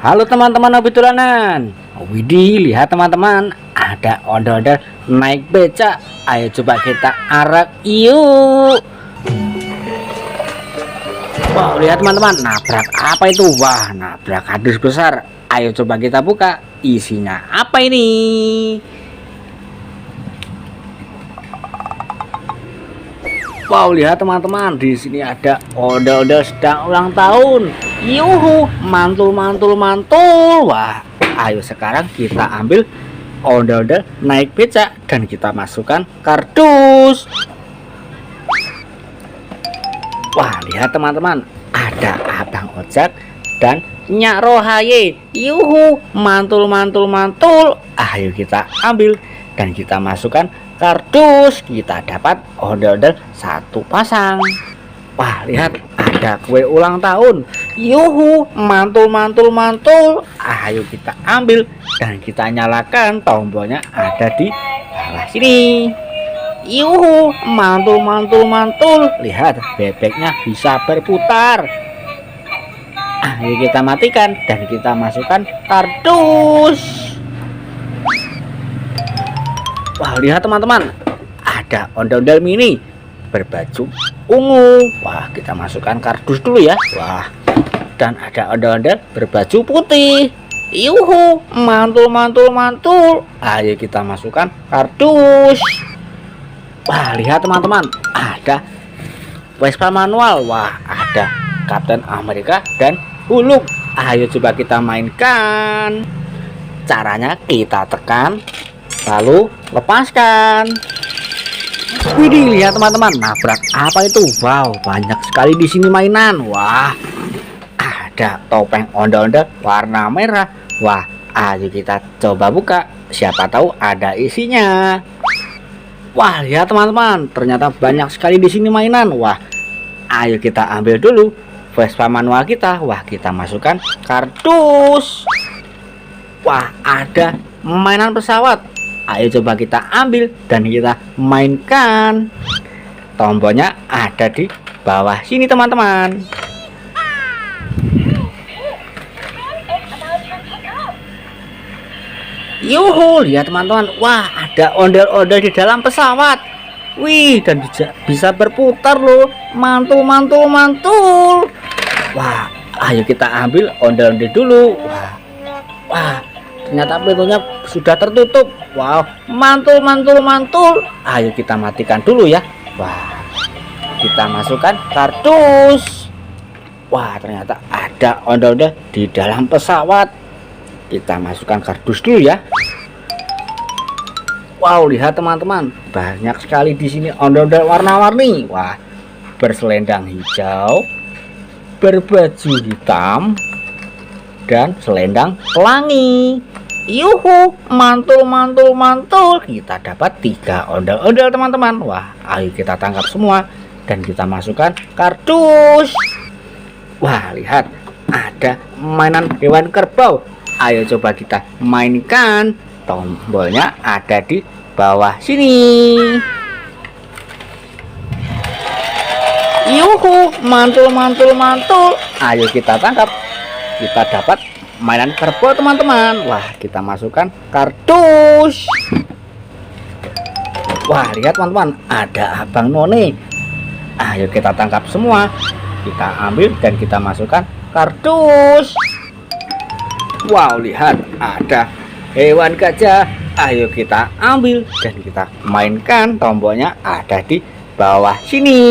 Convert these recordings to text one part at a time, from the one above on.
Halo teman-teman hobi tulanan. Widih, lihat teman-teman, ada ondel-ondel naik becak. Ayo coba kita arak yuk. Wow, lihat teman-teman, nabrak apa itu? Wah, nabrak kardus besar. Ayo coba kita buka, isinya apa ini? Wow, lihat teman-teman, di sini ada ondel-ondel sedang ulang tahun. Yuhu, mantul. Wah, ayo sekarang kita ambil ondel-ondel naik becak dan kita masukkan kardus. Wah, lihat teman-teman, ada Abang Ojak dan Nyak Rohaye. Yuhu, mantul. Ayo kita ambil dan kita masukkan kardus. Kita dapat ondel-ondel satu pasang. Wah, lihat ada kue ulang tahun. Yuhu, mantul. Ayo kita ambil dan kita nyalakan, tombolnya ada di bawah sini. Yuhu, mantul. Lihat, bebeknya bisa berputar. Ayo kita matikan dan kita masukkan kardus. Wah, lihat teman-teman, ada ondel-ondel mini berbaju ungu. Wah, kita masukkan kardus dulu ya. Wah, dan ada ondel-ondel berbaju putih. Yuhu, mantul. Ayo kita masukkan kardus. Wah, lihat teman-teman, ada Vespa manual. Wah, ada Kapten Amerika dan Hulk. Ayo coba kita mainkan. Caranya kita tekan lalu lepaskan. Widih, lihat teman-teman, nabrak apa itu? Wow, banyak sekali di sini mainan. Wah, ada topeng ondel-ondel warna merah. Wah, ayo kita coba buka, siapa tahu ada isinya. Wah, lihat teman-teman, ternyata banyak sekali di sini mainan. Wah, ayo kita ambil dulu Vespa manual kita. Wah, kita masukkan kardus. Wah, ada mainan pesawat. Ayo coba kita ambil dan kita mainkan. Tombolnya ada di bawah sini teman-teman. Yuhu, lihat teman-teman. Wah, ada ondel-ondel di dalam pesawat. Wih, dan bisa berputar loh. Mantul. Wah, ayo kita ambil ondel-ondel dulu. Wah, ternyata pintunya sudah tertutup. Wow, mantul. Ayo kita matikan dulu ya. Wah, kita masukkan kardus. Wah, ternyata ada ondel-ondel di dalam pesawat. Kita masukkan kardus dulu ya. Wow, lihat teman-teman, banyak sekali di sini ondel-ondel warna-warni. Wah, berselendang hijau, berbaju hitam, dan selendang pelangi. Yuhu, mantul. Kita dapat 3 ondel-ondel teman-teman. Wah, ayo kita tangkap semua dan kita masukkan kardus. Wah, lihat ada mainan hewan kerbau. Ayo coba kita mainkan. Tombolnya ada di bawah sini. Yuhu, mantul. Ayo kita tangkap. Kita dapat mainan kerbau teman-teman. Wah, kita masukkan kardus. Wah, lihat teman-teman, ada Abang None. Ayo kita tangkap semua. Kita ambil dan kita masukkan kardus. Wow, lihat ada hewan gajah. Ayo kita ambil dan kita mainkan. Tombolnya ada di bawah sini.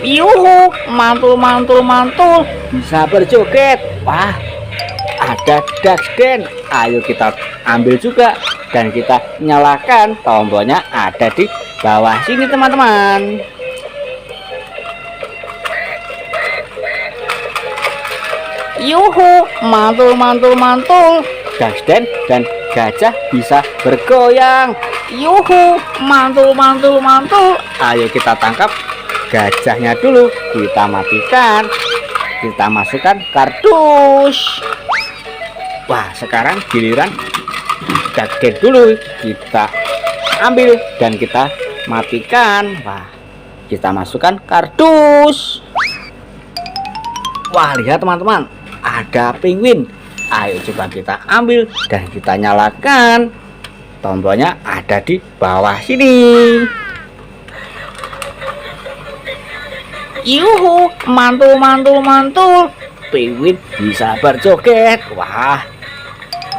Yuhu, mantul. Bisa berjoget. Wah, ada dashden. Ayo kita ambil juga dan kita nyalakan. Tombolnya ada di bawah sini teman-teman. Yuhu, mantul. Dashden dan gajah bisa bergoyang. Yuhu, mantul. Ayo kita tangkap gajahnya dulu. Kita matikan. Kita masukkan kardus. Wah, sekarang giliran dashden dulu. Kita ambil dan kita matikan. Wah, kita masukkan kardus. Wah, lihat teman-teman, ada penguin. Ayo coba kita ambil dan kita nyalakan. Tombolnya ada di bawah sini. Yuhu, mantul mantul mantul. Penguin bisa berjoget. Wah,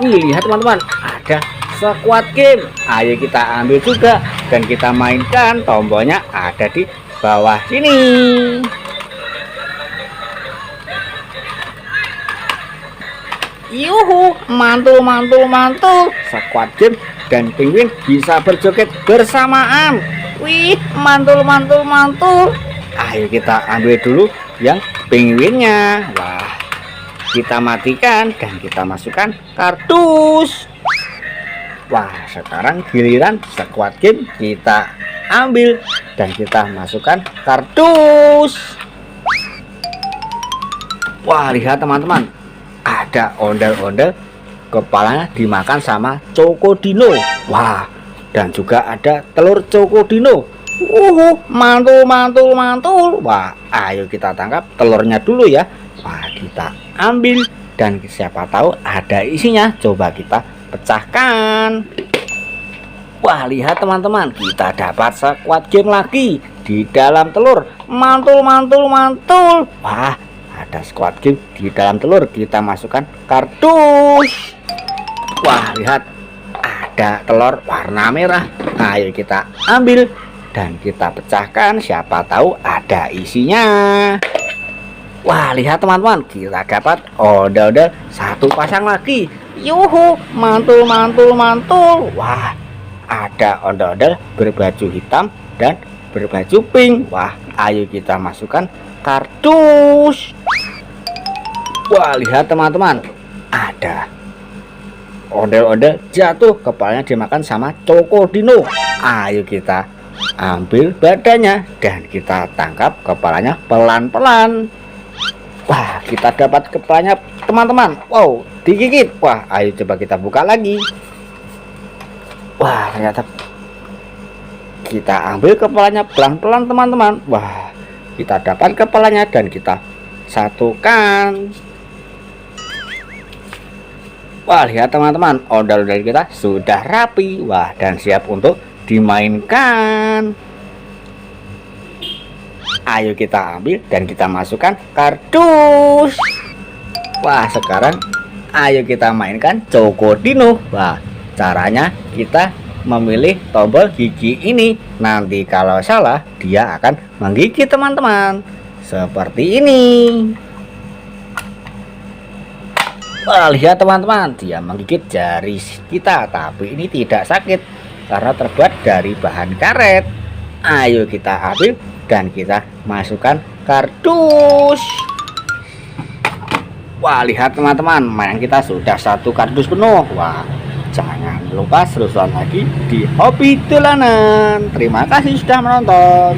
lihat teman-teman, ada Squid Game. Ayo kita ambil juga dan kita mainkan. Tombolnya ada di bawah sini. Yuhu, mantul mantul mantul. Squid Game dan penguin bisa berjoget bersamaan. Wih, mantul mantul mantul. Ayo kita ambil dulu yang penguinnya. Wah, kita matikan dan kita masukkan kardus. Wah, sekarang giliran Squid Game kita ambil dan kita masukkan kardus. Wah, lihat teman-teman, ada ondel-ondel kepalanya dimakan sama Cokodino. Wah, dan juga ada telur Cokodino. Mantul mantul mantul. Wah, ayo kita tangkap telurnya dulu ya. Wah, kita ambil dan siapa tahu ada isinya. Coba kita pecahkan. Wah, lihat teman-teman, kita dapat Squid Game lagi di dalam telur. Mantul mantul mantul. Wah, ada Squid Game di dalam telur. Kita masukkan kardus. Wah, lihat ada telur warna merah. Ayo kita ambil dan kita pecahkan, siapa tahu ada isinya. Wah, lihat teman-teman, kita dapat ondel-ondel satu pasang lagi. Yuhu, mantul mantul mantul. Wah, ada ondel-ondel berbaju hitam dan berbaju pink. Wah, ayo kita masukkan kardus. Wah, lihat teman-teman, ada ondel-ondel jatuh, kepalanya dimakan sama Cokodino. Ayo kita ambil badannya dan kita tangkap kepalanya pelan-pelan. Wah, kita dapat kepalanya teman-teman. Wow, digigit. Wah, ayo coba kita buka lagi. Wah, ternyata kita ambil kepalanya pelan-pelan teman-teman. Wah, kita dapat kepalanya dan kita satukan. Wah, lihat teman-teman, ondel-ondel kita sudah rapi. Wah, dan siap untuk dimainkan. Ayo kita ambil dan kita masukkan kardus. Wah, sekarang ayo kita mainkan Cokodino. Wah, caranya kita memilih tombol gigi ini. Nanti kalau salah dia akan menggigit teman-teman. Seperti ini. Wah, lihat teman-teman, dia menggigit jari kita, tapi ini tidak sakit karena terbuat dari bahan karet. Ayo kita ambil dan kita masukkan kardus. Wah, lihat teman-teman, mainan kita sudah satu kardus penuh. Wah, jangan lupa seru-seruan lagi di Hobi Dolanan. Terima kasih sudah menonton.